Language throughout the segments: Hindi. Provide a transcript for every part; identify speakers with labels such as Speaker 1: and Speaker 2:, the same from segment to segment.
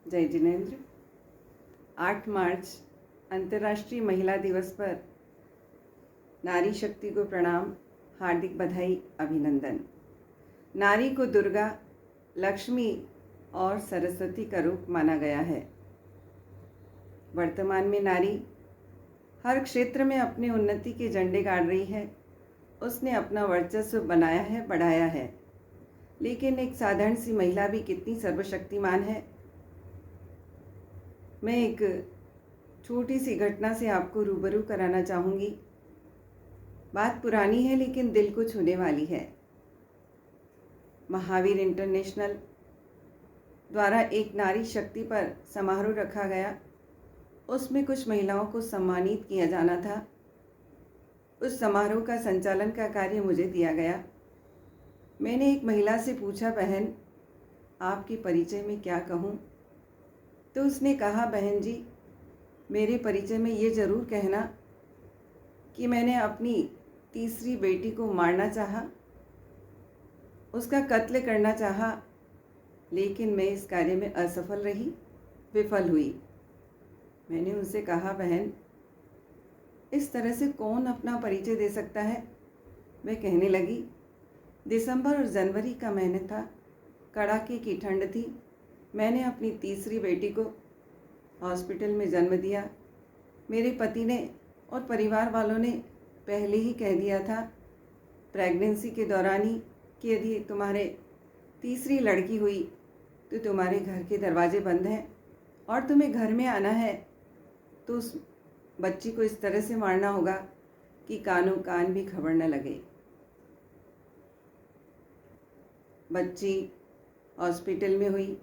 Speaker 1: जय जिनेन्द्र। 8 मार्च अंतर्राष्ट्रीय महिला दिवस पर नारी शक्ति को प्रणाम, हार्दिक बधाई, अभिनंदन। नारी को दुर्गा, लक्ष्मी और सरस्वती का रूप माना गया है। वर्तमान में नारी हर क्षेत्र में अपनी उन्नति के झंडे गाड़ रही है। उसने अपना वर्चस्व बनाया है, बढ़ाया है। लेकिन एक साधारण सी महिला भी कितनी सर्वशक्तिमान है। मैं एक छोटी सी घटना से आपको रूबरू कराना चाहूँगी। बात पुरानी है लेकिन दिल को छूने वाली है। महावीर इंटरनेशनल द्वारा एक नारी शक्ति पर समारोह रखा गया। उसमें कुछ महिलाओं को सम्मानित किया जाना था। उस समारोह का संचालन का कार्य मुझे दिया गया। मैंने एक महिला से पूछा, बहन आपके परिचय में क्या कहूँ? तो उसने कहा, बहन जी मेरे परिचय में ये ज़रूर कहना कि मैंने अपनी तीसरी बेटी को मारना चाहा, उसका कत्ल करना चाहा, लेकिन मैं इस कार्य में असफल रही, विफल हुई। मैंने उनसे कहा, बहन इस तरह से कौन अपना परिचय दे सकता है? वह कहने लगी, दिसंबर और जनवरी का महीना था, कड़ाके की ठंड थी। मैंने अपनी तीसरी बेटी को हॉस्पिटल में जन्म दिया। मेरे पति ने और परिवार वालों ने पहले ही कह दिया था प्रेगनेंसी के दौरान ही कि यदि तुम्हारे तीसरी लड़की हुई तो तुम्हारे घर के दरवाजे बंद हैं और तुम्हें घर में आना है तो उस बच्ची को इस तरह से मारना होगा कि कानों कान भी खबर न लगे। बच्ची हॉस्पिटल में हुई।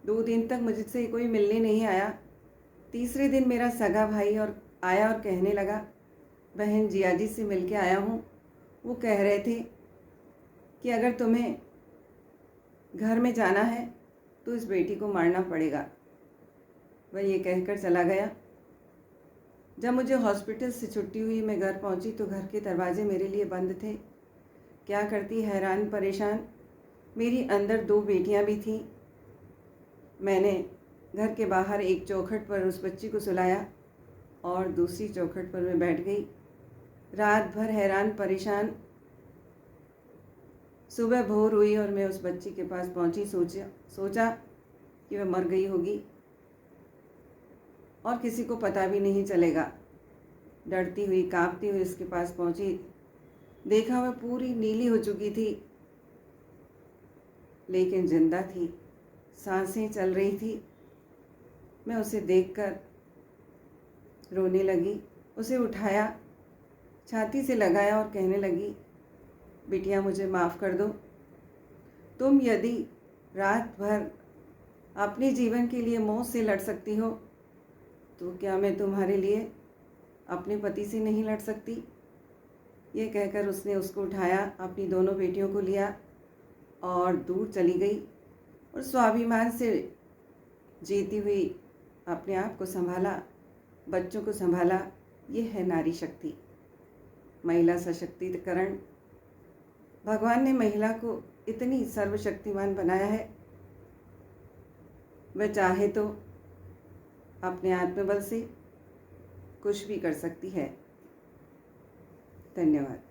Speaker 1: 2 दिन तक मुझसे कोई मिलने नहीं आया। तीसरे दिन मेरा सगा भाई आया और कहने लगा, बहन जिया जी से मिल के आया हूँ। वो कह रहे थे कि अगर तुम्हें घर में जाना है तो इस बेटी को मारना पड़ेगा। वह ये कहकर चला गया। जब मुझे हॉस्पिटल से छुट्टी हुई, मैं घर पहुँची तो घर के दरवाजे मेरे लिए बंद थे। क्या करती, हैरान परेशान। मेरी अंदर 2 बेटियां भी थीं। मैंने घर के बाहर एक चौखट पर उस बच्ची को सुलाया और दूसरी चौखट पर मैं बैठ गई। रात भर हैरान परेशान। सुबह भोर हुई और मैं उस बच्ची के पास पहुंची। सोचा कि वह मर गई होगी और किसी को पता भी नहीं चलेगा। डरती हुई, कांपती हुई उसके पास पहुंची। देखा वह पूरी नीली हो चुकी थी, लेकिन जिंदा थी, सांसें चल रही थी। मैं उसे देखकर रोने लगी। उसे उठाया, छाती से लगाया और कहने लगी, बिटिया मुझे माफ़ कर दो। तुम यदि रात भर अपने जीवन के लिए मौत से लड़ सकती हो तो क्या मैं तुम्हारे लिए अपने पति से नहीं लड़ सकती? ये कहकर उसने उसको उठाया, अपनी दोनों बेटियों को लिया और दूर चली गई और स्वाभिमान से जीती हुई अपने आप को संभाला, बच्चों को संभाला। ये है नारी शक्ति, महिला सशक्तिकरण। भगवान ने महिला को इतनी सर्वशक्तिमान बनाया है, वह चाहे तो अपने आत्मबल से कुछ भी कर सकती है। धन्यवाद।